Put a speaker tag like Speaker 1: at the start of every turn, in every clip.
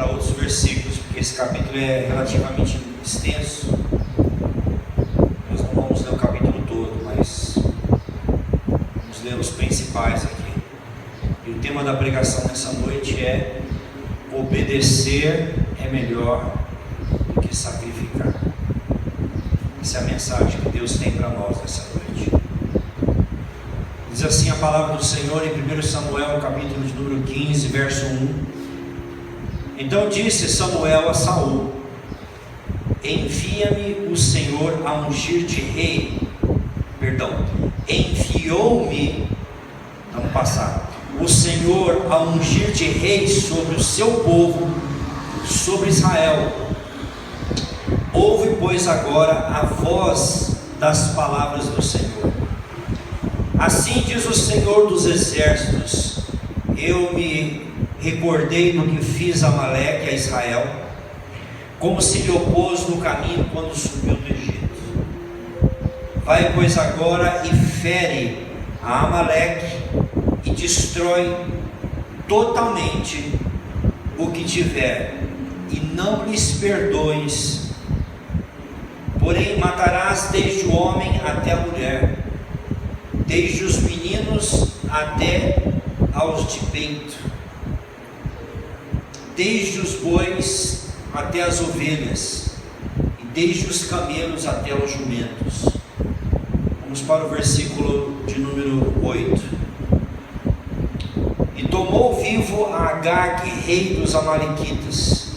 Speaker 1: para outros versículos, porque esse capítulo é relativamente extenso. Nós não vamos ler o capítulo todo, mas vamos ler os principais aqui. E o tema da pregação nessa noite é: obedecer é melhor do que sacrificar. Essa é a mensagem que Deus tem para nós nessa noite. Diz assim a palavra do Senhor em 1 Samuel, capítulo de número 15, verso 1. Então disse Samuel a Saul: envia-me o Senhor a ungir de rei. Enviou-me, vamos passar, o Senhor a ungir de rei sobre o seu povo, sobre Israel. Ouve, pois, agora a voz das palavras do Senhor. Assim diz o Senhor dos exércitos: eu me recordei do que fiz a Amaleque, a Israel, como se lhe opôs no caminho quando subiu do Egito. Vai, pois, agora e fere a Amaleque e destrói totalmente o que tiver, e não lhes perdoes. Porém matarás desde o homem até a mulher, desde os meninos até aos de peito, desde os bois até as ovelhas, e desde os camelos até os jumentos. Vamos para o versículo de número 8. E tomou vivo a Agag, rei dos amalequitas.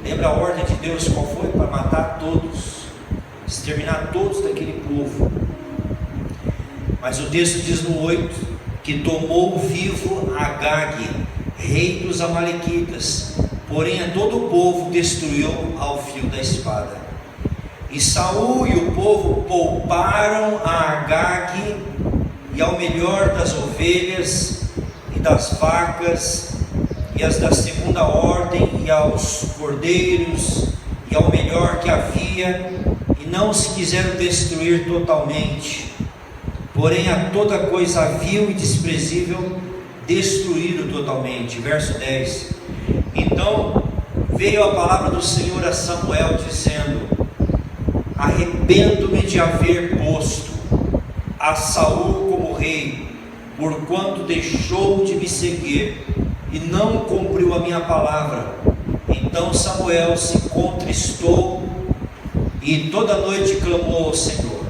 Speaker 1: Lembra a ordem de Deus qual foi? Para matar todos, exterminar todos daquele povo. Mas o texto diz no 8 que tomou vivo Agag, rei dos amalequitas, porém a todo o povo destruiu ao fio da espada. E Saul e o povo pouparam a Agag e ao melhor das ovelhas e das vacas e as da segunda ordem, e aos cordeiros e ao melhor que havia, e não se quiseram destruir totalmente, porém a toda coisa vil e desprezível destruíram totalmente. Verso 10. Então veio a palavra do Senhor a Samuel dizendo: arrependo-me de haver posto a Saul como rei, porquanto deixou de me seguir e não cumpriu a minha palavra. Então Samuel se contristou e toda noite clamou ao Senhor.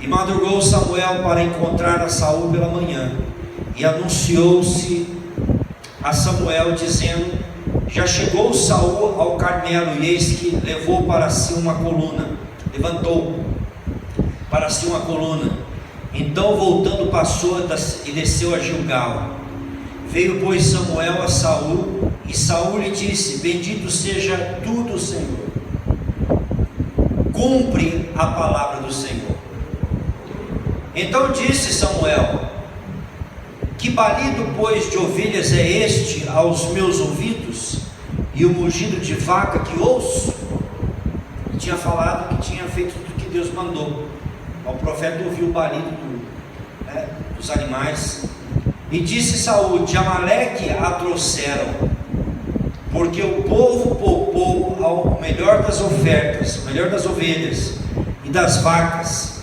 Speaker 1: E madrugou Samuel para encontrar a Saul pela manhã, e anunciou-se a Samuel dizendo: já chegou Saul ao Carmelo, e eis que levou para si uma coluna, levantou para si uma coluna. Então voltando passou e desceu a Gilgal. Veio, pois, Samuel a Saul, e Saul lhe disse: bendito seja tu do Senhor, cumpre a palavra do Senhor. Então disse Samuel: que balido, pois, de ovelhas é este aos meus ouvidos, e o mugido de vaca que ouço? Ele tinha falado que tinha feito tudo que Deus mandou. O profeta ouviu o balido dos animais. E disse Saul: de Amaleque a trouxeram, porque o povo poupou ao melhor das ofertas, o melhor das ovelhas e das vacas,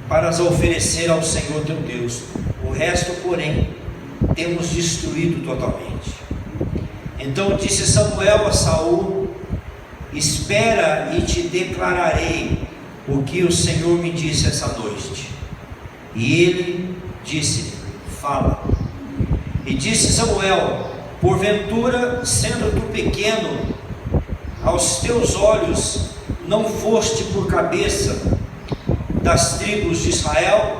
Speaker 1: para as oferecer ao Senhor teu Deus. O resto, porém, temos destruído totalmente. Então disse Samuel a Saul: espera e te declararei o que o Senhor me disse essa noite. E ele disse: fala. E disse Samuel: porventura, sendo tu pequeno, aos teus olhos não foste por cabeça das tribos de Israel?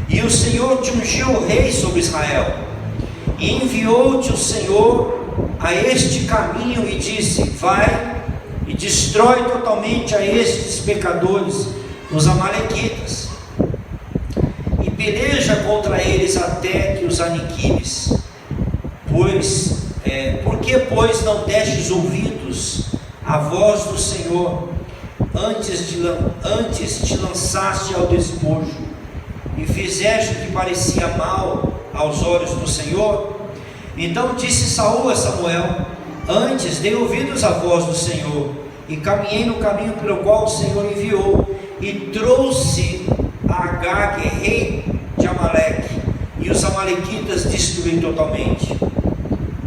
Speaker 1: E o Senhor te ungiu rei sobre Israel, e enviou-te o Senhor a este caminho, e disse: vai e destrói totalmente a estes pecadores, os amalequitas, e peleja contra eles até que os aniquiles. Por que, pois, não destes ouvidos à voz do Senhor, antes te lançaste ao despojo, e fizeste o que parecia mal aos olhos do Senhor? Então disse Saul a Samuel: antes dei ouvidos à voz do Senhor, e caminhei no caminho pelo qual o Senhor enviou, e trouxe a Agag, rei de Amaleque, e os amalequitas destruí totalmente.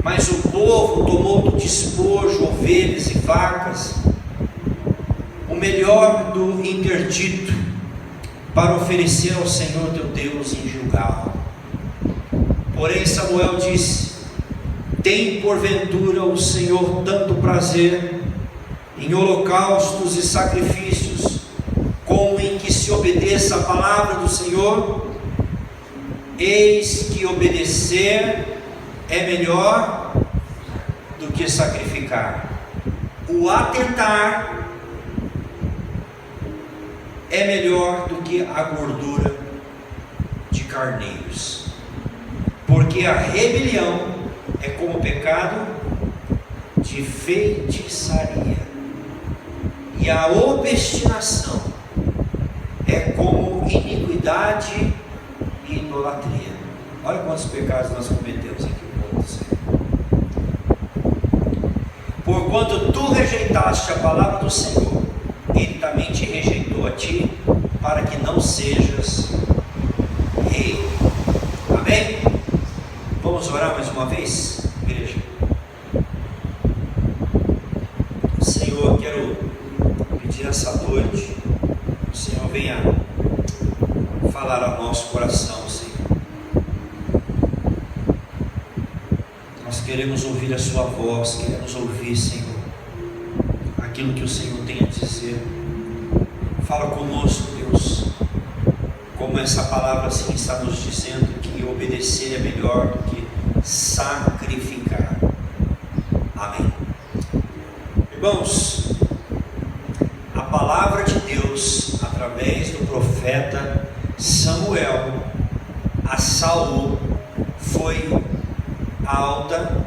Speaker 1: Mas o povo tomou do despojo ovelhas e vacas, o melhor do interdito, para oferecer ao Senhor teu Deus em Gilgal. Porém Samuel disse: tem porventura o Senhor tanto prazer em holocaustos e sacrifícios, como em que se obedeça a palavra do Senhor? Eis que obedecer é melhor do que sacrificar, o atentar é melhor do que a gordura de carneiros, porque a rebelião é como o pecado de feitiçaria, e a obstinação é como iniquidade e idolatria. Olha quantos pecados nós cometemos aqui no mundo. Porquanto tu rejeitaste a palavra do Senhor, Ele também te rejeitou a ti, para que não sejas rei. Amém? Vamos orar mais uma vez, igreja? Senhor, quero pedir essa noite, o Senhor venha falar ao nosso coração, Senhor. Nós queremos ouvir a sua voz, queremos ouvir, Senhor, aquilo que o Senhor tem a dizer. Fala conosco, Deus, como essa palavra assim está nos dizendo, que obedecer é melhor do que sacrificar. Amém. Irmãos, a palavra de Deus, através do profeta Samuel a Saul, foi alta,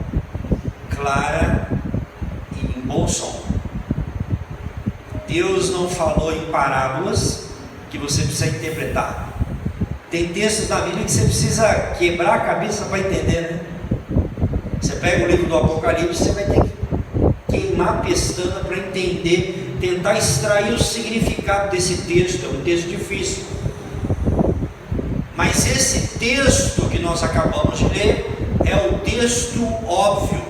Speaker 1: clara e em bom som. Deus não falou em parábolas que você precisa interpretar. Tem textos na Bíblia que você precisa quebrar a cabeça para entender, né? Você pega o livro do Apocalipse, você vai ter que queimar a pestana para entender, tentar extrair o significado desse texto. É um texto difícil, mas esse texto que nós acabamos de ler é o texto óbvio,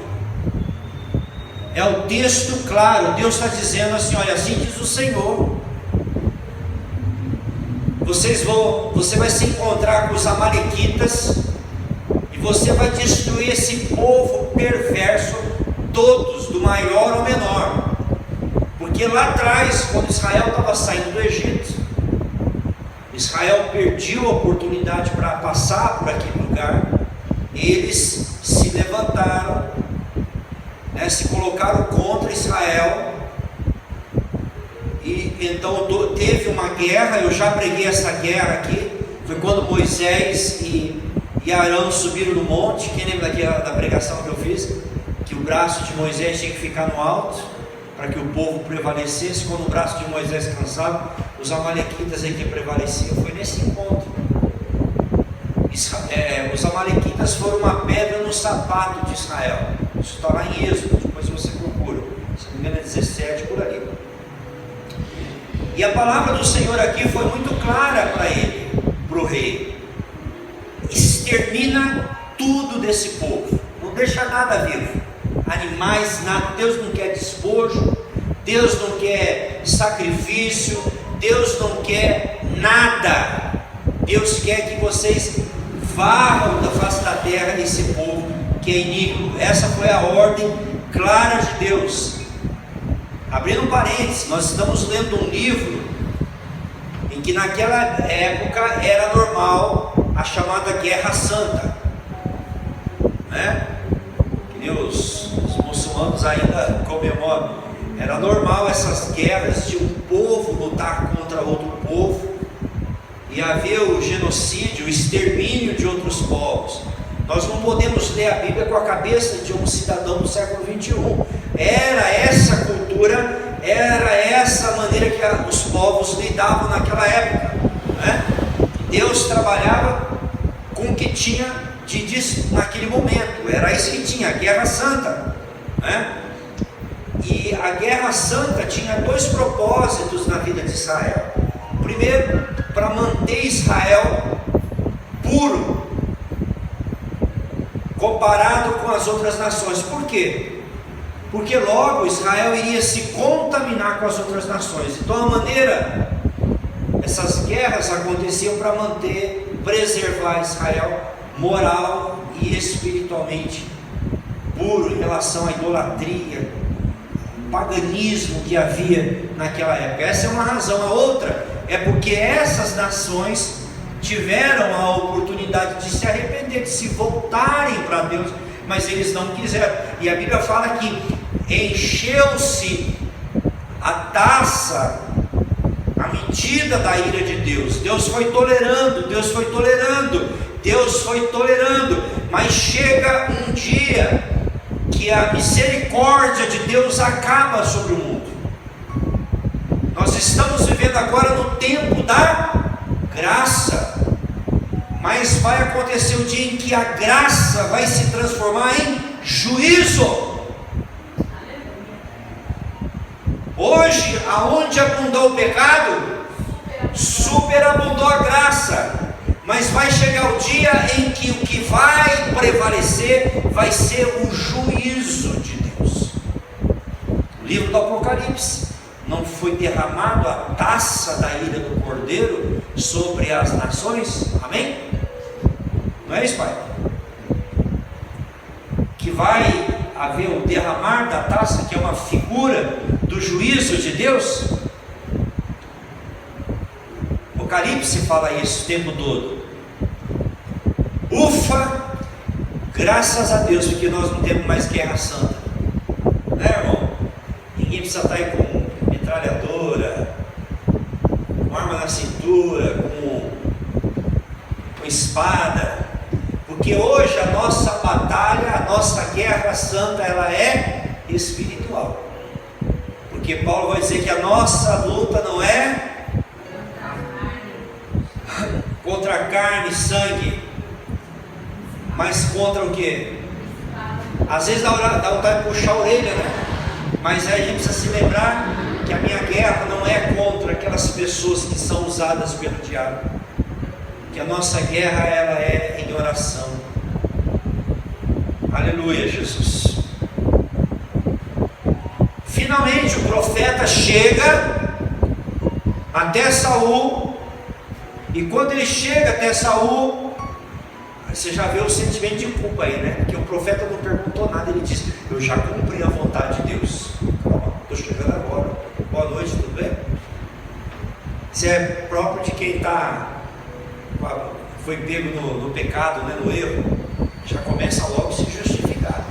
Speaker 1: é o texto claro. Deus está dizendo assim: olha, assim diz o Senhor, você vai se encontrar com os amalequitas, e você vai destruir esse povo perverso, todos, do maior ao menor, porque lá atrás, quando Israel estava saindo do Egito, Israel perdeu a oportunidade para passar por aquele lugar. Eles se levantaram, se colocaram contra Israel, e então teve uma guerra. Eu já preguei essa guerra aqui. Foi quando Moisés e Arão subiram no monte. Quem lembra da pregação que eu fiz? Que o braço de Moisés tinha que ficar no alto para que o povo prevalecesse. Quando o braço de Moisés cansava, os amalequitas aí que prevaleciam. Foi nesse encontro. Os amalequitas foram uma pedra no sapato de Israel. Isso está lá em Êxodo, depois você procura, se não me engano é 17 por ali. E a palavra do Senhor aqui foi muito clara para ele, para o rei: extermina tudo desse povo, não deixa nada vivo, animais, nada. Deus não quer despojo, Deus não quer sacrifício, Deus não quer nada. Deus quer que vocês varram da face da terra esse povo que é iníquo. Essa foi a ordem clara de Deus. Abrindo um parênteses, nós estamos lendo um livro em que naquela época era normal a chamada Guerra Santa, né? Que nem os muçulmanos ainda comemoram. Era normal essas guerras de um povo lutar contra outro povo, e haver o genocídio, o extermínio de outros povos. Nós não podemos ler a Bíblia com a cabeça de um cidadão do século 21. Era essa cultura, era essa maneira que os povos lidavam naquela época, né? Deus trabalhava com o que tinha naquele momento. Era isso que tinha, a Guerra Santa, né? E a Guerra Santa tinha dois propósitos na vida de Israel. Primeiro, para manter Israel puro, comparado com as outras nações. Por quê? Porque logo Israel iria se contaminar com as outras nações. Então essas guerras aconteciam para preservar Israel moral e espiritualmente puro em relação à idolatria, paganismo que havia naquela época. Essa é uma razão. A outra é porque essas nações tiveram a oportunidade de se arrepender, de se voltarem para Deus, mas eles não quiseram. E a Bíblia fala que encheu-se a taça, a medida da ira de Deus. Deus foi tolerando, mas chega um dia que a misericórdia de Deus acaba sobre o mundo. Nós estamos vivendo agora no tempo da graça, mas vai acontecer o dia em que a graça vai se transformar em juízo. Hoje, aonde abundou o pecado, superabundou a graça. Mas vai chegar o dia em que o que vai prevalecer vai ser o juízo de Deus. O livro do Apocalipse: não foi derramado a taça da ira do Cordeiro sobre as nações? Amém? Não é isso, Pai? Que vai haver o derramar da taça, que é uma figura do juízo de Deus. Apocalipse fala isso o tempo todo. Ufa, graças a Deus, porque nós não temos mais guerra santa, né, irmão? Ninguém precisa estar aí com metralhadora, com arma na cintura, com espada, porque hoje a nossa batalha, a nossa guerra santa, ela é espiritual. Porque Paulo vai dizer que a nossa luta não é contra carne e sangue, mas contra o que? Às vezes dá vontade de puxar a orelha, né? Mas aí a gente precisa se lembrar que a minha guerra não é contra aquelas pessoas que são usadas pelo diabo, que a nossa guerra ela é em oração. Aleluia, Jesus. Finalmente o profeta chega até Saul. E quando ele chega até Saul, você já vê o sentimento de culpa aí, né? Porque o profeta não perguntou nada, ele disse: eu já cumpri a vontade de Deus. Calma, estou chegando agora. Boa noite, tudo bem? Isso é próprio de quem foi pego no pecado, né? No erro. Já começa logo a se justificar.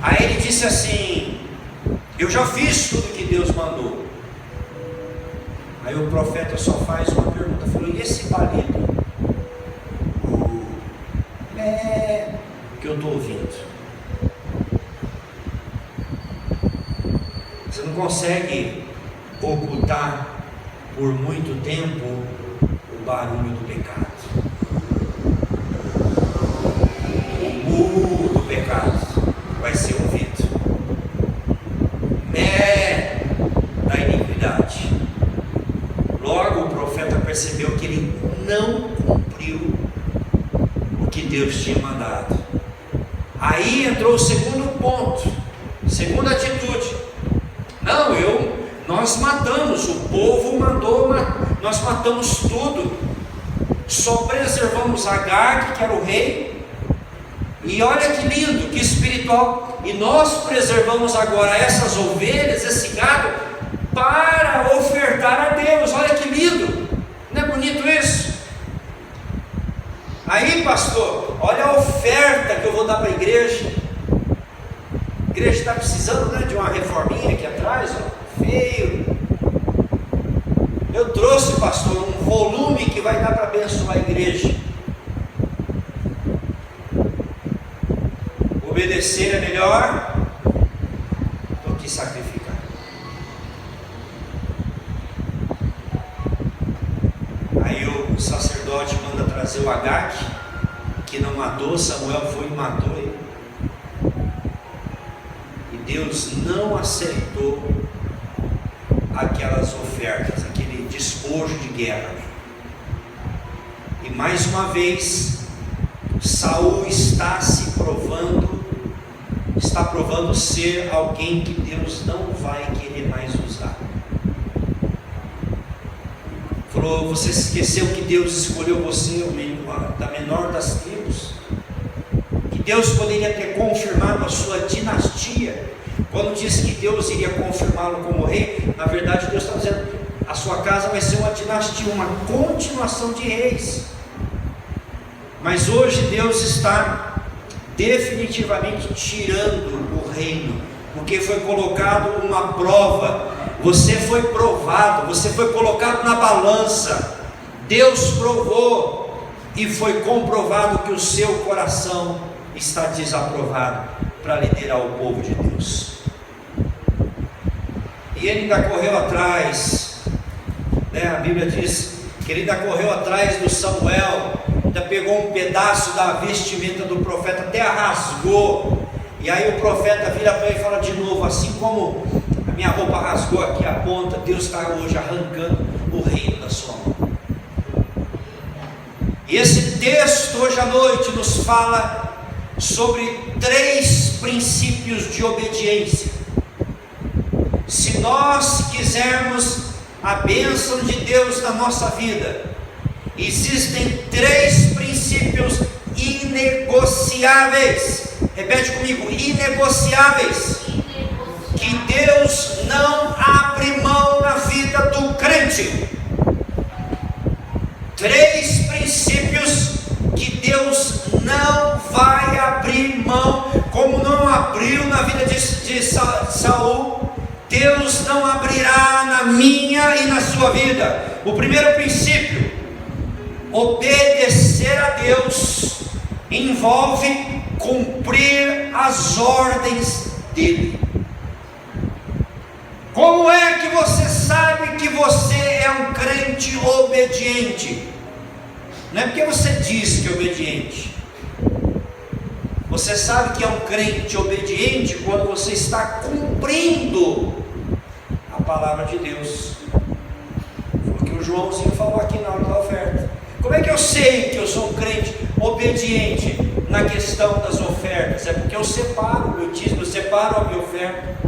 Speaker 1: Aí ele disse assim: eu já fiz tudo que Deus mandou. Aí o profeta só faz uma pergunta, falou: e esse balido? Que eu estou ouvindo. Você não consegue ocultar por muito tempo o barulho do pecado, o do pecado vai ser ouvido. Da iniquidade. Logo o profeta percebeu que ele não cumpriu o que Deus tinha mandado. Aí entrou o segundo ponto, segunda atitude. Nós matamos, o povo mandou, nós matamos tudo, só preservamos Agag, que era o rei. E olha que lindo, que espiritual. E nós preservamos agora essas ovelhas, esse gado, para ofertar a Deus. Olha que lindo, não é bonito isso? Aí, pastor, olha a oferta que eu vou dar para a igreja. A igreja está precisando, né, de uma reforminha aqui atrás, ó, feio. Eu trouxe, pastor, um volume que vai dar para abençoar a igreja. Obedecer é melhor do que sacrificar. Aí o sacerdote manda trazer o Agag, que não matou Samuel foi e matou ele. E Deus não aceitou aquelas ofertas, aquele despojo de guerra. E mais uma vez, Saul está provando ser alguém que Deus não vai querer mais usar. Falou: você esqueceu que Deus escolheu você, da menor das tribos, que Deus poderia ter confirmado a sua dinastia. Quando disse que Deus iria confirmá-lo como rei, na verdade Deus está dizendo: a sua casa vai ser uma dinastia, uma continuação de reis. Mas hoje Deus está definitivamente tirando o reino, porque foi colocado uma prova. Você foi provado, você foi colocado na balança. Deus provou e foi comprovado que o seu coração está desaprovado para liderar o povo de Deus. E ele ainda correu atrás, a Bíblia diz que ele ainda correu atrás do Samuel, ainda pegou um pedaço da vestimenta do profeta, até a rasgou. E aí o profeta vira para ele e fala de novo: assim como a minha roupa rasgou aqui a ponta, Deus está hoje arrancando o reino da sua mão. E esse texto hoje à noite nos fala sobre 3 princípios de obediência. Se nós quisermos a bênção de Deus na nossa vida, existem 3 princípios inegociáveis. Repete comigo: inegociáveis. Que Deus não abre mão na vida do crente. 3 princípios que Deus não vai abrir mão, como não abriu na vida de Saul, Deus não abrirá na minha e na sua vida. O primeiro princípio: obedecer a Deus envolve cumprir as ordens dele. Como é que você sabe que você é um crente obediente? Não é porque você diz que é obediente. Você sabe que é um crente obediente quando você está cumprindo a palavra de Deus. Foi o que o Joãozinho falou aqui na hora da oferta. Como é que eu sei que eu sou um crente obediente na questão das ofertas? É porque eu separo o meu dízimo, eu separo a minha oferta.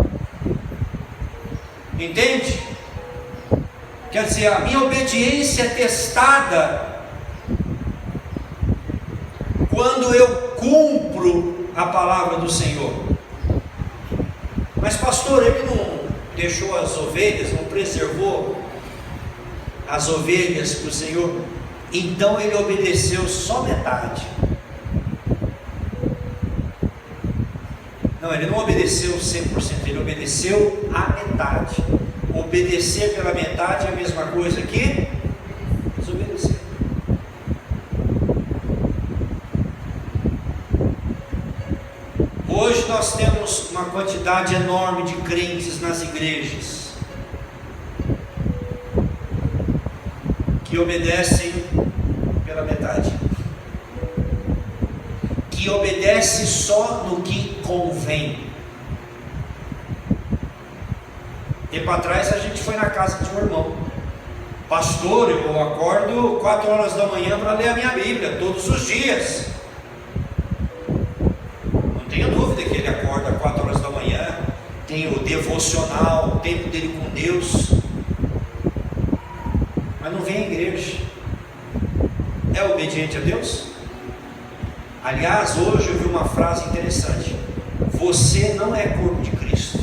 Speaker 1: Entende? Quer dizer, a minha obediência é testada quando eu cumpro a palavra do Senhor. Mas pastor, ele não deixou as ovelhas, não preservou as ovelhas para o Senhor, então ele obedeceu só metade. Não, ele não obedeceu 100%, ele obedeceu a metade. Obedecer pela metade é a mesma coisa que desobedecer. Hoje nós temos uma quantidade enorme de crentes nas igrejas que obedecem pela metade, que obedece só no que convém. Tempo atrás a gente foi na casa de um irmão: pastor, eu acordo 4 horas da manhã para ler a minha Bíblia todos os dias. Não tenho dúvida que ele acorda 4 horas da manhã, tem o devocional, o tempo dele com Deus, mas não vem à igreja. É obediente a Deus? Aliás, hoje eu vi uma frase interessante: você não é corpo de Cristo.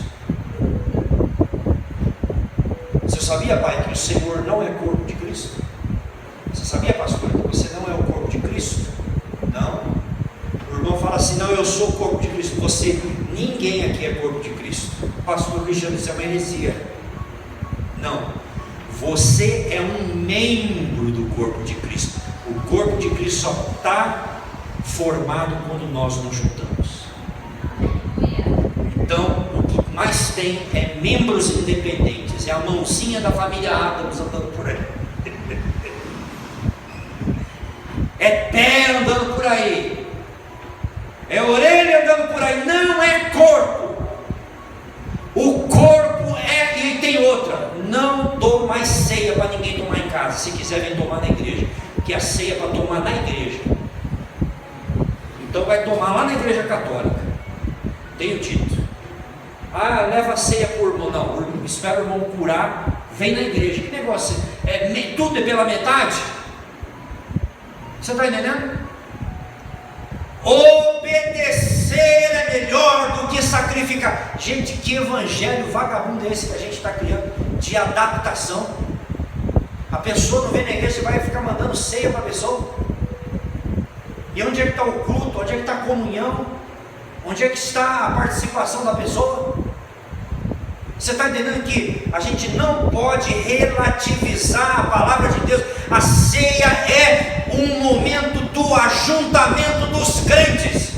Speaker 1: Você sabia, pai, que o Senhor não é corpo de Cristo? Você sabia, pastor, que você não é o corpo de Cristo? Não. O irmão fala assim: não, eu sou o corpo de Cristo. Você, ninguém aqui é corpo de Cristo. Pastor Cristiano, isso é uma heresia. Não. Você é um membro do corpo de Cristo. O corpo de Cristo só está formado quando nós nos juntamos. Então, o que mais tem é membros independentes, é a mãozinha da família Adams andando por aí. é pé andando por aí, é orelha andando por aí, não é corpo. O corpo é, e tem outra, não dou mais ceia para ninguém tomar em casa, se quiser vem tomar na igreja, que a ceia é para tomar na igreja. Então vai tomar lá na igreja católica, tenho dito. Ah, leva a ceia por irmão, não, espera o irmão curar, vem na igreja. Que negócio, tudo é pela metade? Você está entendendo? Obedecer é melhor do que sacrificar. Gente, que evangelho vagabundo é esse que a gente está criando, de adaptação? A pessoa não vem na igreja, você vai ficar mandando ceia para a pessoa? E onde é que está o culto? Onde é que está a comunhão? Onde é que está a participação da pessoa? Você está entendendo que a gente não pode relativizar a palavra de Deus? A ceia é um momento do ajuntamento dos crentes,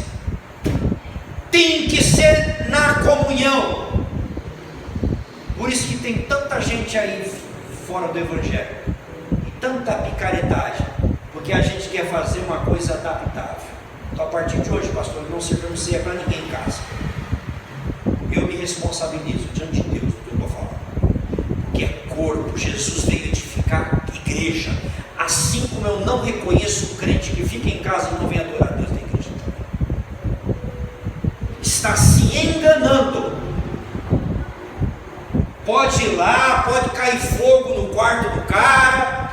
Speaker 1: tem que ser na comunhão. Por isso que tem tanta gente aí fora do evangelho, e tanta picaretagem, porque a gente quer fazer uma coisa adaptável. Então, a partir de hoje, pastor, não servimos ceia para ninguém em casa. Eu me responsabilizo diante de Deus do que eu estou falando, porque é corpo. Jesus veio edificar igreja. Assim como eu não reconheço o crente que fica em casa e não vem adorar a Deus na igreja também, está se enganando. Pode ir lá, pode cair fogo no quarto do cara,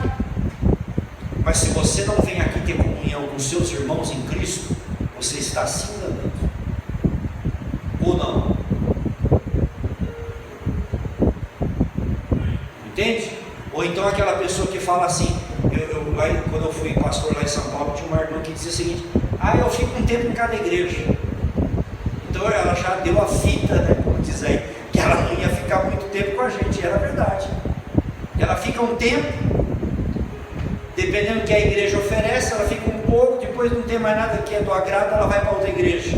Speaker 1: mas se você não vem aqui ter comunhão com seus irmãos em Cristo, você está se enganando. Ou não? Entende? Ou então aquela pessoa que fala assim, quando eu fui pastor lá em São Paulo, tinha uma irmã que dizia o seguinte: eu fico um tempo em cada igreja. Então ela já deu a fita, né, como diz aí, que ela não ia ficar muito tempo com a gente. E era verdade. Ela fica um tempo, dependendo do que a igreja oferece, ela fica um pouco, depois não tem mais nada que é do agrado, ela vai para outra igreja.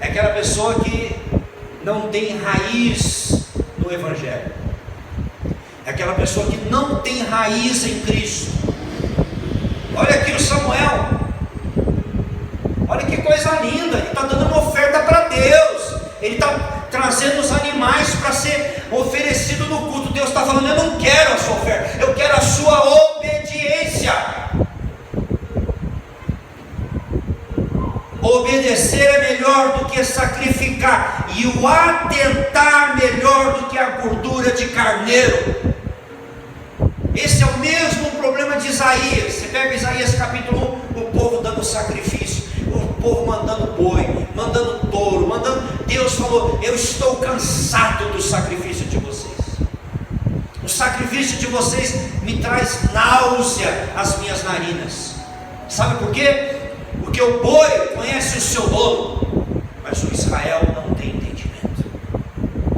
Speaker 1: É aquela pessoa que não tem raiz no evangelho, é aquela pessoa que não tem raiz em Cristo. Olha aqui o Samuel, olha que coisa linda, ele está dando uma oferta para Deus, ele está trazendo os animais para ser oferecido no culto. Deus está falando: eu não quero a sua oferta, eu quero a sua obediência. Obedecer é melhor do que sacrificar, e o atentar melhor do que a gordura de carneiro. Esse é o mesmo problema de Isaías. Você pega Isaías capítulo 1, o povo dando sacrifício, o povo mandando boi, mandando touro, Deus falou: eu estou cansado do sacrifício de vocês. O sacrifício de vocês me traz náusea às minhas narinas. Sabe por quê? Porque o boi conhece o seu dono, mas o Israel não tem entendimento.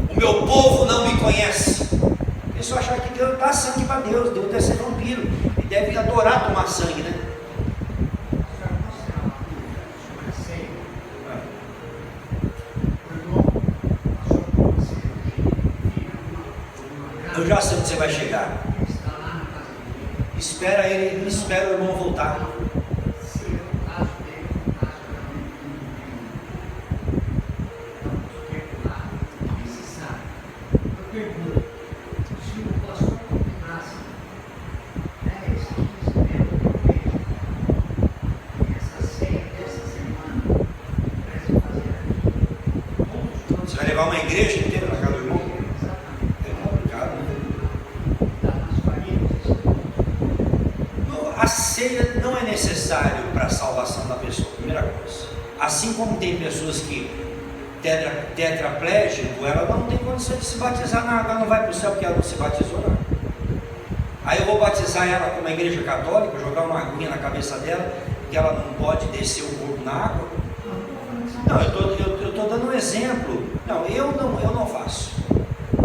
Speaker 1: O meu povo não me conhece. Eles só acham que Deus dá sangue para Deus. Deus deve ser vampiro, ele deve adorar tomar sangue, né? Eu já sei onde você vai chegar. Espera ele, espera o irmão voltar. Você vai levar uma igreja inteira na casa do irmão? É complicado, né? A ceia não é necessário para a salvação da pessoa, primeira coisa. Assim como tem pessoas que tetraplégico, ela não tem condição de se batizar na água, ela não vai para o céu porque ela não se batizou na água. Aí eu vou batizar ela como uma igreja católica, jogar uma aguinha na cabeça dela, que ela não pode descer o corpo na água. Não, eu estou dando um exemplo. Não, eu não faço.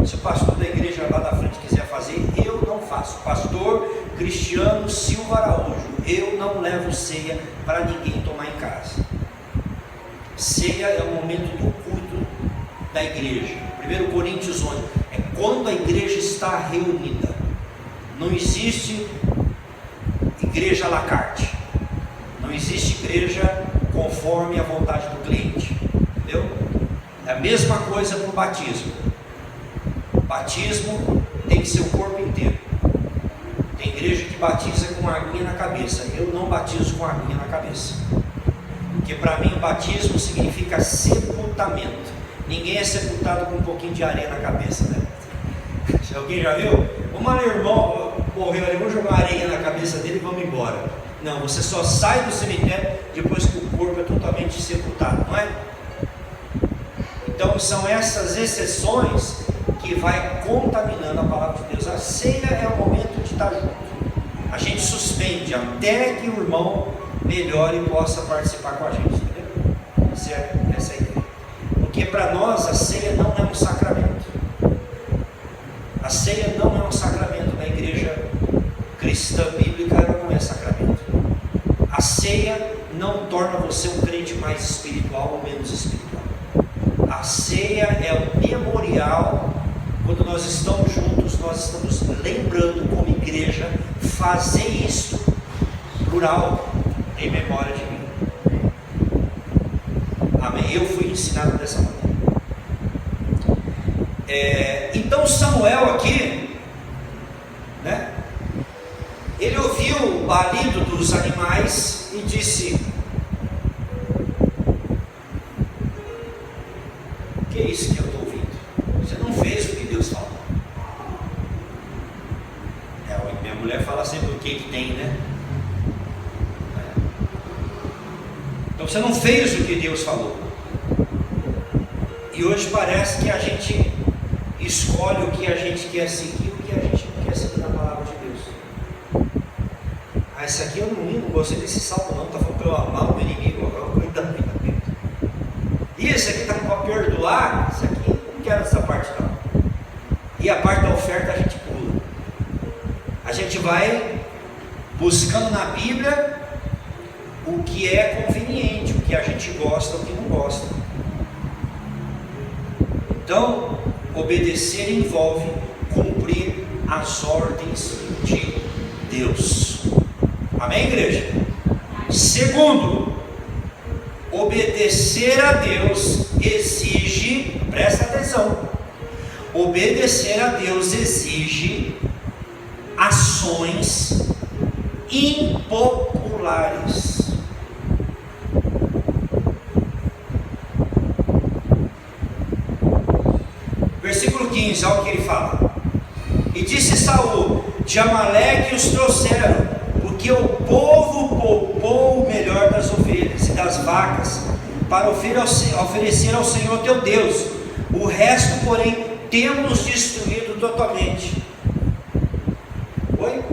Speaker 1: Se o pastor da igreja lá da frente quiser fazer, eu não faço. Pastor Cristiano Silva Araújo, eu não levo ceia para ninguém tomar em casa. Ceia é o momento do culto da igreja. 1 Coríntios 11 é quando a igreja está reunida. Não existe igreja à la carte. Não existe igreja conforme a vontade do cliente, entendeu? É a mesma coisa para o batismo. Batismo tem que ser o corpo inteiro. Tem igreja que batiza com aguinha na cabeça. Eu não batizo com aguinha na cabeça, porque para mim o batismo significa sepultamento. Ninguém é sepultado com um pouquinho de areia na cabeça, né? Se alguém já viu? Meu irmão morreu ali, vamos jogar areia na cabeça dele e vamos embora. Não, você só sai do cemitério depois que o corpo é totalmente sepultado, não é? Então são essas exceções que vai contaminando a palavra de Deus. A ceia é o momento de estar junto. A gente suspende até que o irmão melhore e possa participar com a gente, entendeu? Essa é a ideia. Porque para nós a ceia não é um sacramento. A ceia não é um sacramento. Na igreja cristã bíblica ela não é sacramento. A ceia não torna você um crente mais espiritual ou menos espiritual. A ceia é o memorial. Quando nós estamos juntos, nós estamos lembrando como igreja fazer isso, plural, em memória de mim. Amém? Eu fui ensinado dessa maneira. Então Samuel aqui, né? Ele ouviu o balido dos animais e disse: que é isso que eu estou ouvindo? Você não fez o que Deus falou. Minha mulher fala sempre o que tem, né? Então você não fez o que Deus falou. E hoje parece que a gente escolhe o que a gente quer seguir, o que a gente não quer seguir na palavra de Deus. Esse aqui eu não gostei desse salmo não, está falando para eu amar o meu inimigo, e esse aqui está para perdoar, esse aqui não quero essa parte não. E a parte da oferta a gente pula. A gente vai buscando na Bíblia o que é conveniente, o que a gente gosta, o que não gosta. Então, obedecer envolve cumprir as ordens de Deus. Amém, igreja? Segundo, obedecer a Deus exige, presta atenção, obedecer a Deus exige ações impopulares. Versículo 15, olha o que ele fala. E disse Saul: de Amaleque os trouxeram, porque o povo poupou o melhor das ovelhas e das vacas para oferecer ao Senhor teu Deus. O resto, porém, temos destruído totalmente. Oi?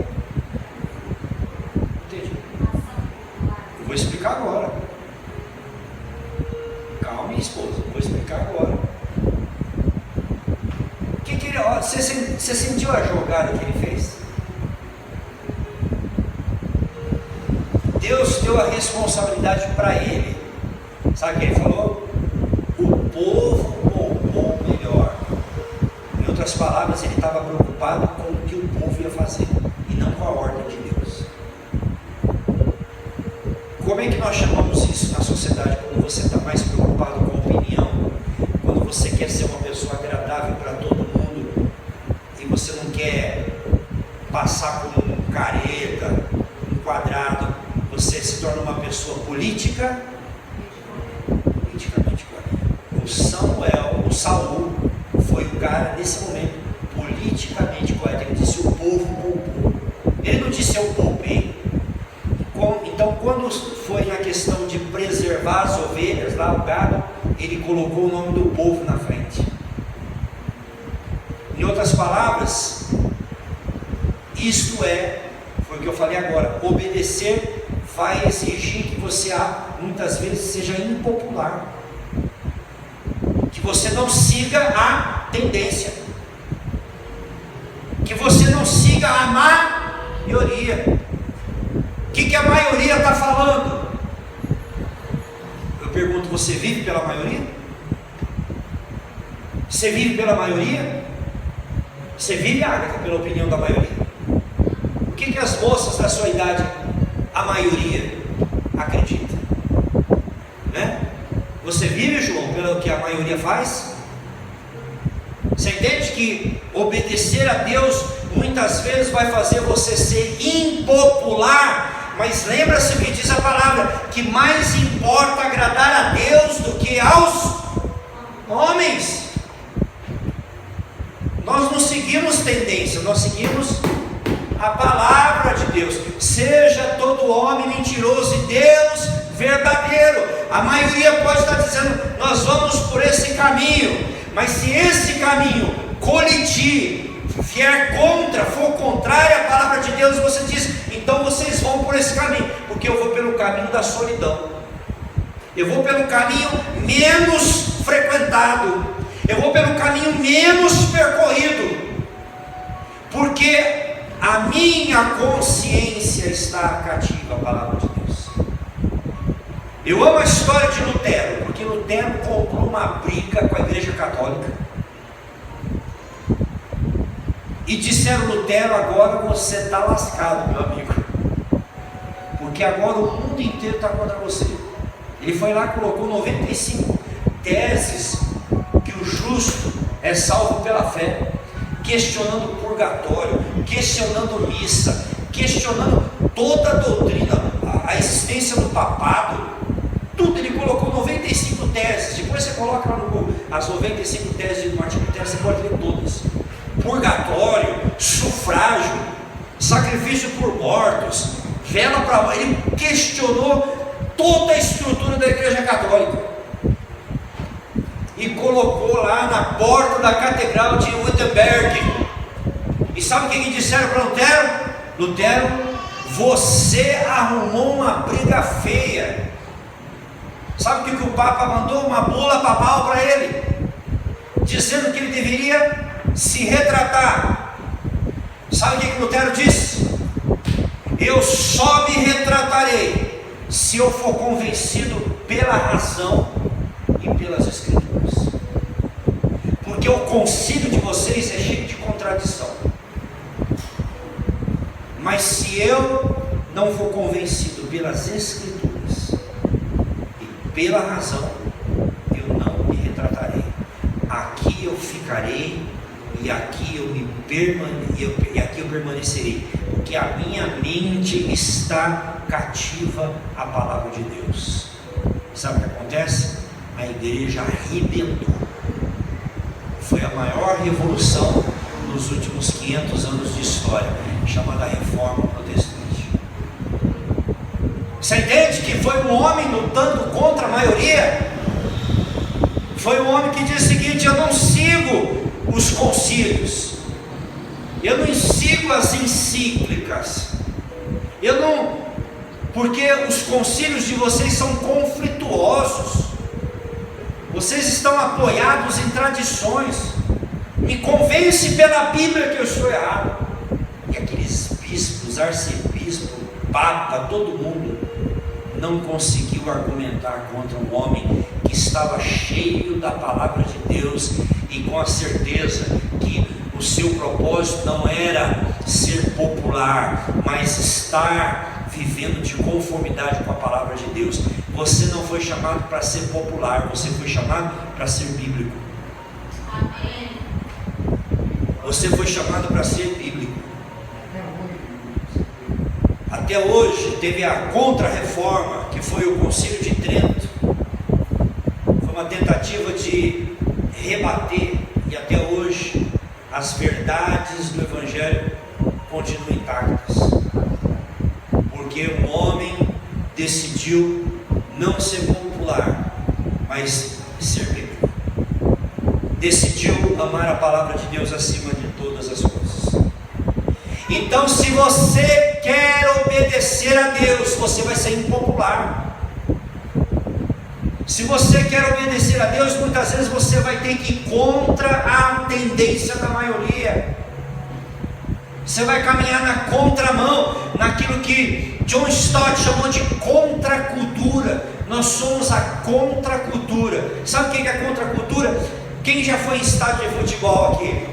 Speaker 1: Entendi. Eu vou explicar agora. Calma, minha esposa, eu vou explicar agora. Você sentiu a jogada que ele fez? Deus deu a responsabilidade para ele. Sabe o que ele falou? O povo poupou o melhor. Em outras palavras, ele estava preocupado com o que o povo ia fazer e não com a ordem de Deus. Como é que nós chamamos isso na sociedade? Quando você está mais preocupado com a opinião, quando você quer ser uma pessoa agradável para todo mundo e você não quer passar como um careta, um quadrado, você se torna uma pessoa politicamente correta. O Saul foi o cara nesse momento politicamente correto. Ele disse: o povo poupou. Ele não disse: eu poupei. Então, quando foi na questão de preservar as ovelhas, lá o gado, ele colocou o nome do povo na frente. Em outras palavras, isto foi o que eu falei agora, obedecer vai exigir que você muitas vezes seja impopular, que você não siga a tendência, que você não siga a maioria. O que a maioria está falando? Eu pergunto: você vive pela maioria? Você vive pela maioria? Você vive, Agatha, pela opinião da maioria? O que as moças da sua idade a maioria acredita, né? Você vive, João, pelo que a maioria faz? Você entende que obedecer a Deus muitas vezes vai fazer você ser impopular, mas lembra-se o que diz a palavra, que mais importa agradar a Deus do que aos homens. Nós não seguimos tendência, nós seguimos a palavra de Deus. Seja todo homem mentiroso e Deus verdadeiro. A maioria pode estar dizendo, nós vamos por esse caminho, mas se esse caminho colidir, for contrário à palavra de Deus, você diz, então vocês vão por esse caminho, porque eu vou pelo caminho da solidão, eu vou pelo caminho menos frequentado, eu vou pelo caminho menos percorrido, porque a minha consciência está cativa à palavra de Deus. Eu amo a história de Lutero, porque Lutero comprou uma briga com a Igreja Católica e disseram, Lutero, agora você está lascado, meu amigo, porque agora o mundo inteiro está contra você. Ele foi lá e colocou 95 teses que o justo é salvo pela fé, questionando o purgatório, questionando missa, questionando toda a doutrina, a existência do papado, tudo. Ele colocou 95 teses. Depois você coloca lá no Google as 95 teses de Martinho Lutero, você pode ler todas. Purgatório, sufrágio, sacrifício por mortos, vela para... Ele questionou toda a estrutura da Igreja Católica e colocou lá na porta da Catedral de Wittenberg. E sabe o que disseram para Lutero? Lutero, você arrumou uma briga feia. Sabe o que o Papa mandou? Uma bula papal para ele, dizendo que ele deveria se retratar. Sabe o que Lutero disse? Eu só me retratarei se eu for convencido pela razão e pelas Escrituras, porque o concílio de vocês é cheio de contradição. Mas se eu não for convencido pelas Escrituras e pela razão, eu não me retratarei. Aqui eu ficarei e aqui eu permanecerei, porque a minha mente está cativa à palavra de Deus. Sabe o que acontece? A igreja arrebentou. Foi a maior revolução nos últimos 500 anos de história, chamada Reforma Protestante. Você entende que foi um homem lutando contra a maioria? Foi um homem que disse o seguinte: eu não sigo os concílios, eu não sigo as encíclicas, porque os concílios de vocês são conflituosos, vocês estão apoiados em tradições, me convence pela Bíblia que eu estou errado. E aqueles bispos, arcebispos, papa, todo mundo não conseguiu argumentar contra um homem que estava cheio da palavra de Deus e com a certeza que o seu propósito não era ser popular, mas estar vivendo de conformidade com a palavra de Deus. Você não foi chamado para ser popular, você foi chamado para ser bíblico. Amém. Você foi chamado para ser bíblico. Até hoje teve a contra-reforma, que foi o Concílio de Trento. Foi uma tentativa de rebater, e até hoje as verdades do Evangelho continuam intactas, porque um homem decidiu não ser popular, mas ser bíblico. Decidiu amar a palavra de Deus acima de todas as coisas. Então, se você quer obedecer a Deus, você vai ser impopular. Se você quer obedecer a Deus, muitas vezes você vai ter que ir contra a tendência da maioria. Você vai caminhar na contramão, naquilo que John Stott chamou de contracultura. Nós somos a contracultura. Sabe o que é a contracultura? Quem já foi em estádio de futebol aqui?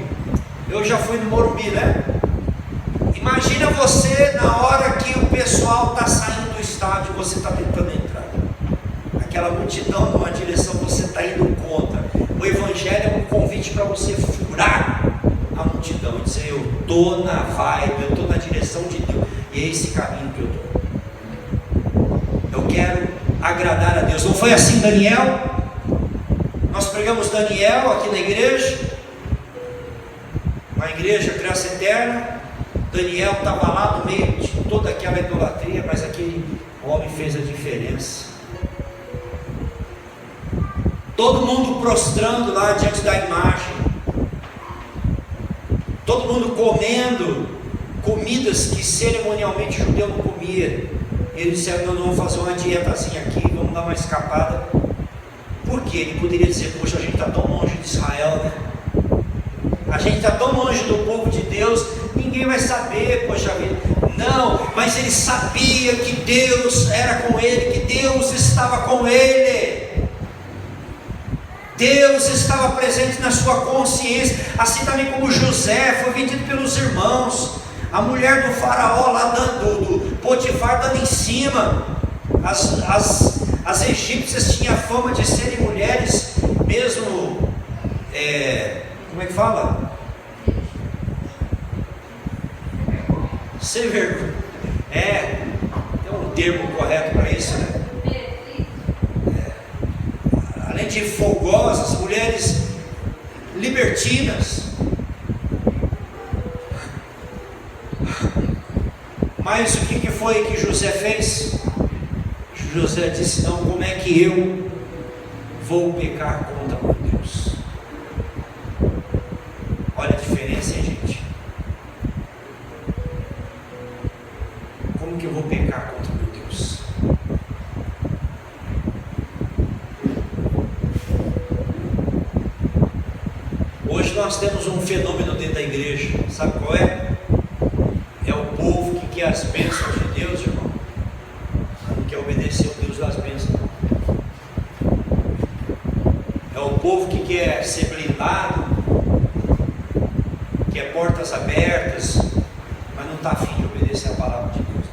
Speaker 1: Eu já fui no Morumbi, né? Imagina você na hora que o pessoal está saindo do estádio, você está tentando entrar. Aquela multidão numa direção, você está indo contra. O Evangelho é um convite para você furar a multidão e dizer: eu estou na vibe, eu estou na direção de Deus, e é esse caminho que eu estou. Eu quero agradar a Deus. Não foi assim Daniel? Nós pregamos Daniel aqui na igreja, uma igreja graça eterna. Daniel estava lá no meio de toda aquela idolatria, mas aquele homem fez a diferença. Todo mundo prostrando lá diante da imagem, todo mundo comendo comidas que cerimonialmente o judeu não comia. Ele disse: nós vamos fazer uma dietazinha aqui, vamos dar uma escapada. Por quê? Ele poderia dizer: poxa, a gente está tão longe de Israel, né? A gente está tão longe do povo de Deus, ninguém vai saber, poxa vida. Não, mas ele sabia que Deus era com ele, que Deus estava com ele. Deus estava presente na sua consciência, assim também como José foi vendido pelos irmãos, a mulher do faraó lá do Potifar dando em cima. As egípcias tinham a fama de serem mulheres mesmo, como é que fala? Sem vergonha. Tem um termo correto para isso, né? Além de fogosas, mulheres libertinas. Mas o que foi que José fez? José disse: não, como é que eu vou pecar contra meu Deus? Olha a diferença, hein, gente? Como que eu vou pecar contra meu Deus? Hoje nós temos um fenômeno dentro da igreja, sabe qual é? É o povo que quer as bênçãos de Deus, irmão, não quer obedecer ao Deus das bênçãos. É o povo que quer ser blindado, quer portas abertas, mas não está afim de obedecer a palavra de Deus.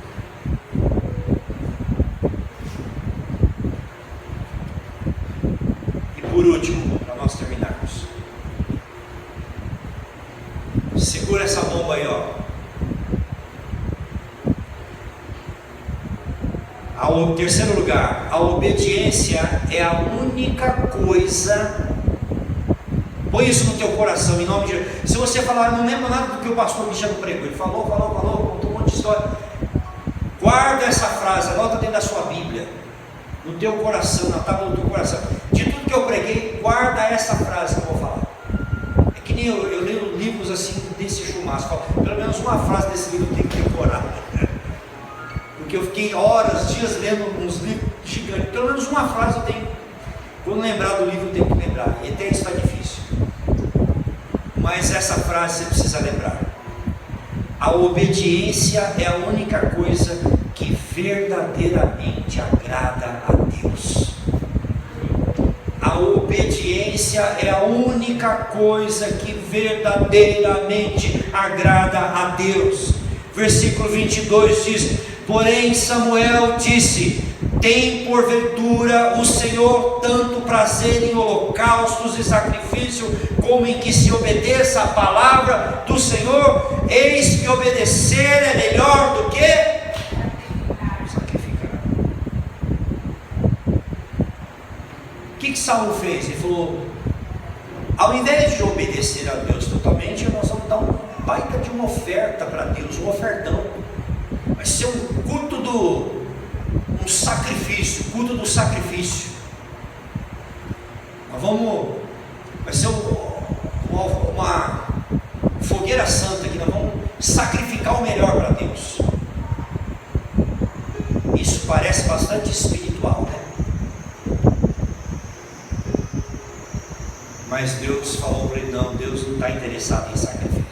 Speaker 1: E por último, para nós terminarmos, segura essa bomba aí, ó. Em terceiro lugar, a obediência é a única coisa. Põe isso no teu coração, em nome de Jesus. Se você falar: não lembro nada do que o pastor Michel pregou, ele falou, contou um monte de história. Guarda essa frase, anota dentro da sua Bíblia, no teu coração, na tábua do teu coração. De tudo que eu preguei, guarda essa frase que eu vou falar. É que nem eu leio livros assim desse chumaço. Pelo menos uma frase desse livro eu tenho que decorar. Porque eu fiquei horas, dias lendo uns livros gigantes. Pelo menos uma frase eu tenho. Quando lembrar do livro eu tenho que lembrar. E até isso está difícil. Mas essa frase você precisa lembrar. A obediência é a única coisa que verdadeiramente agrada a Deus. A obediência é a única coisa que verdadeiramente agrada a Deus. Versículo 22 diz: porém Samuel disse: tem porventura o Senhor tanto prazer em holocaustos e sacrifício, como em que se obedeça a palavra do Senhor? Eis que obedecer é melhor do que sacrificar. O que Saul fez? Ele falou: ao invés de obedecer a Deus totalmente, nós vamos dar um baita de uma oferta para Deus, um ofertão. Vai ser um culto um sacrifício, culto do sacrifício. Vai ser uma fogueira santa que nós vamos sacrificar o melhor para Deus. Isso parece bastante espiritual, né? Mas Deus falou para ele: não, Deus não está interessado em sacrifício.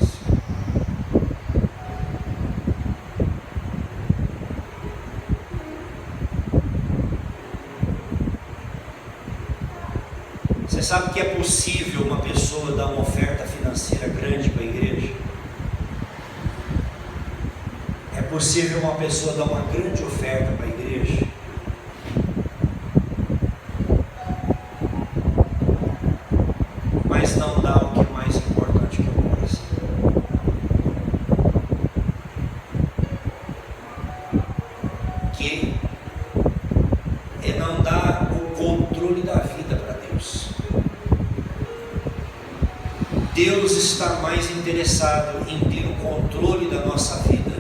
Speaker 1: Você sabe que é possível uma pessoa dar uma oferta financeira grande para a igreja? possível uma pessoa dar uma grande oferta para a igreja, mas não dá o que é mais importante, que é o coração. Que é não dar o controle da vida para Deus. Deus está mais interessado em ter o controle da nossa vida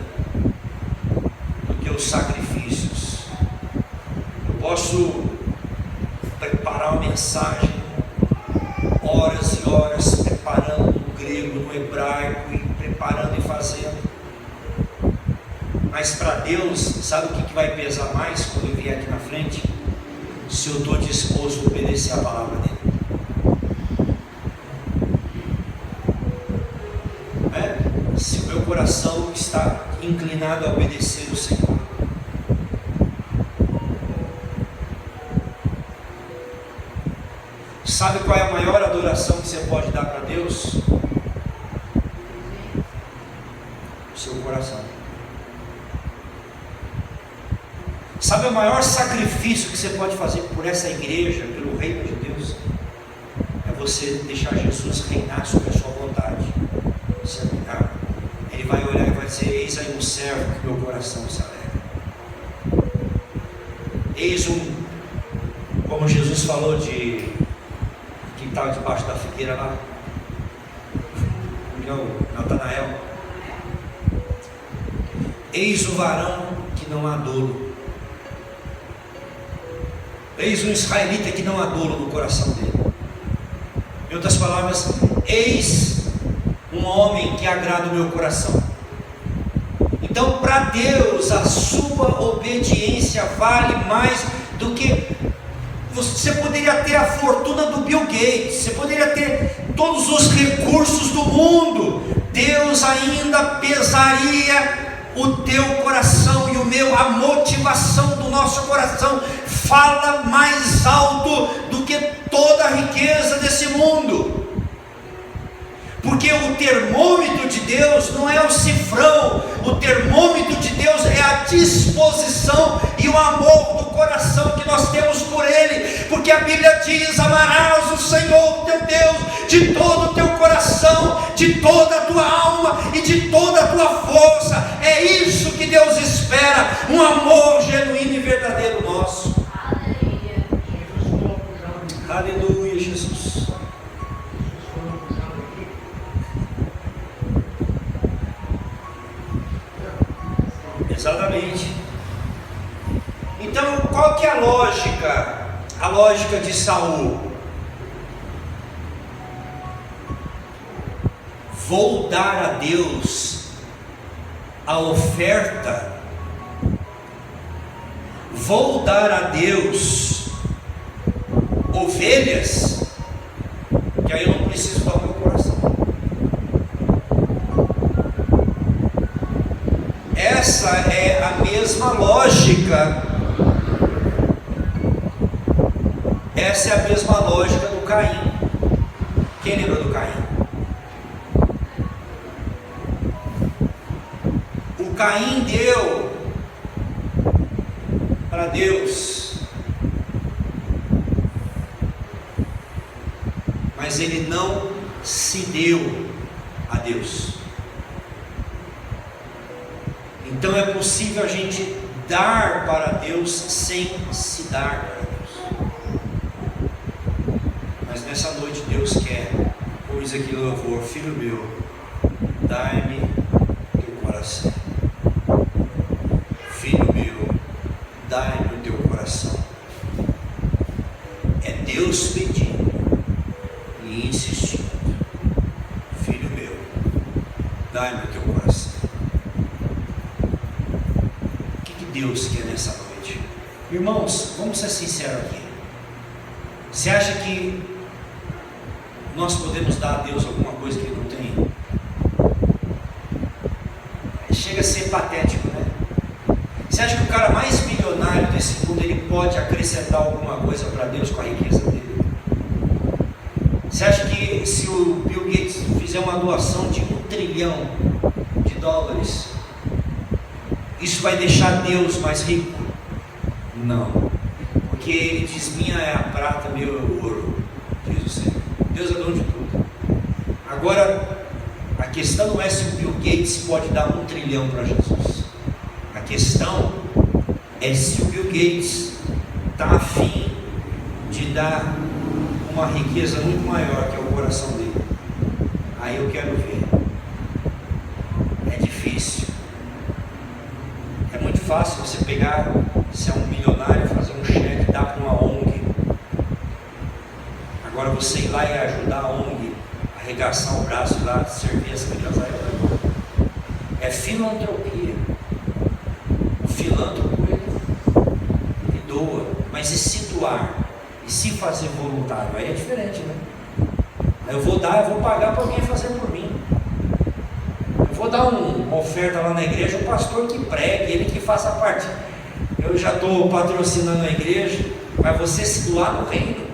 Speaker 1: do que os sacrifícios. Eu posso preparar uma mensagem horas e horas, preparando no grego, no hebraico, e preparando e fazendo. Mas para Deus, sabe o que vai pesar mais quando eu vier aqui na frente? Se eu estou disposto a obedecer a palavra dele. Se o meu coração está inclinado a obedecer o Senhor. Sabe qual é a maior adoração que você pode dar para Deus? O seu coração. Sabe o maior sacrifício que você pode fazer por essa igreja, pelo reino de Deus? É você deixar Jesus reinar sobre a sua vontade. Ele vai olhar e vai dizer: eis aí um servo que meu coração se alegra. Eis como Jesus falou de quem estava debaixo da figueira lá, Natanael. Eis o varão que não há dolo. Eis um israelita que não há dolo no coração dele. Em outras palavras, eis um homem que agrada o meu coração. Então, para Deus, a sua obediência vale mais do que você poderia ter a fortuna do Bill Gates, você poderia ter todos os recursos do mundo. Deus ainda pesaria o teu coração e o meu. A motivação do nosso coração fala mais alto do que toda a riqueza desse mundo. Porque o termômetro de Deus não é o cifrão, o termômetro de Deus é a disposição e o amor do coração que nós temos por Ele. Porque a Bíblia diz: amarás o Senhor teu Deus de todo o teu coração, de toda a tua alma e de toda a tua força. É isso que Deus espera, um amor genuíno e verdadeiro nosso. Aleluia, Jesus. Exatamente. Então, qual que é a lógica? A lógica de Saul. Vou dar a Deus a oferta. Vou dar a Deus ovelhas, que aí eu não preciso dar o meu coração. Essa é a mesma lógica. Essa é a mesma lógica do Caim. Quem lembra do Caim? O Caim deu para Deus, mas ele não se deu a Deus. Então é possível a gente dar para Deus sem se dar para Deus. Mas nessa noite Deus quer, como diz aqui no louvor: filho meu, dai-me teu coração. Filho meu, dai-me o teu coração. É Deus pedindo e insistindo: filho meu, dai-me o teu coração. Deus quer nessa noite. Irmãos, vamos ser sinceros aqui. Você acha que nós podemos dar a Deus alguma coisa que Ele não tem? Chega a ser patético, né? Você acha que o cara mais milionário desse mundo, ele pode acrescentar alguma coisa para Deus com a riqueza dele? Você acha que se o Bill Gates fizer uma doação de $1 trilhão, Isso vai deixar Deus mais rico? Não, porque Ele diz: minha é a prata, meu é o ouro, diz o Senhor. Deus é dono de tudo. Agora, a questão não é se o Bill Gates pode dar 1 trilhão para Jesus. A questão é se o Bill Gates está afim de dar uma riqueza muito maior, que é o coração dele. Aí eu quero ver. É difícil. É muito fácil você pegar, se é um milionário, fazer um cheque e dar para uma ONG. Agora você ir lá e ajudar a ONG, arregaçar o braço e lá, servir as crianças, é filantropia. O filântropo ele doa, mas e se doar? E se fazer voluntário? Aí é diferente, né? Aí eu vou pagar para alguém fazer por mim. Eu vou dar uma oferta lá na igreja, o pastor que pregue, ele que faça parte. Eu já estou patrocinando a igreja, mas você se doar no reino.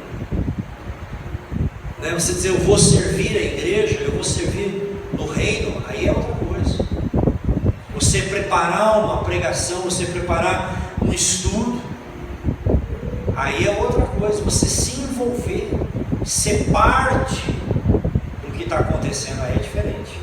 Speaker 1: Né? Você dizer, eu vou servir a igreja, eu vou servir no reino, aí é outra coisa. Você preparar uma pregação, você preparar um estudo, aí é outra coisa. Você se envolver, ser parte do que está acontecendo, aí é diferente.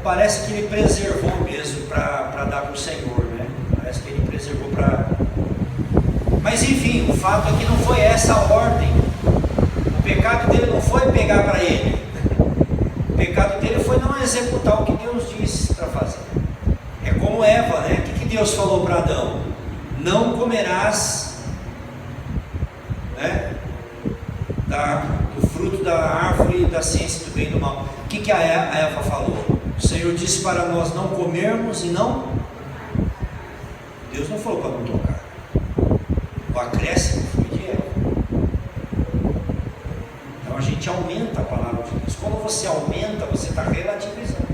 Speaker 1: Parece que ele preservou mesmo para dar para o Senhor, né? Parece que ele preservou para... Mas enfim, o fato é que não foi essa a ordem. O pecado dele não foi pegar para ele. O pecado dele foi não executar o que Deus disse para fazer. É como Eva, né? O que Deus falou para Adão? Não comerás, né, do fruto da árvore da ciência do bem e do mal. O que a Eva falou? O Senhor disse para nós não comermos e não... Deus não falou para não tocar. O acréscimo foi de Eva. Então a gente aumenta a palavra de Deus. Quando você aumenta, você está relativizando.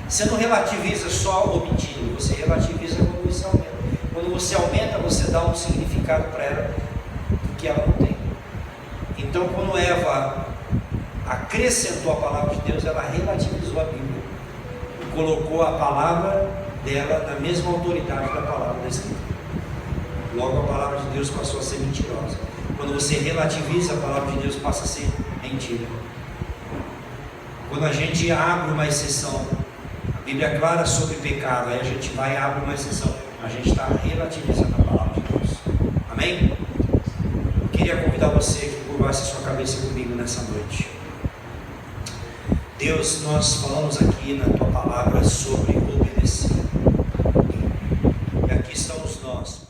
Speaker 1: Você não relativiza só omitindo, você relativiza quando você aumenta. Quando você aumenta, você dá um significado para ela que ela não tem. Então quando Eva acrescentou a palavra de Deus, ela relativizou a Bíblia e colocou a palavra dela na mesma autoridade da palavra da Escritura. Logo a palavra de Deus passou a ser mentirosa. Quando você relativiza a palavra de Deus, passa a ser mentira. Quando a gente abre uma exceção, a Bíblia é clara sobre pecado, aí a gente vai e abre uma exceção, a gente está relativizando a palavra de Deus. Amém? Eu queria convidar você que curvasse a sua cabeça comigo nessa noite. Deus, nós falamos aqui na Tua palavra sobre obedecer. E aqui estamos nós.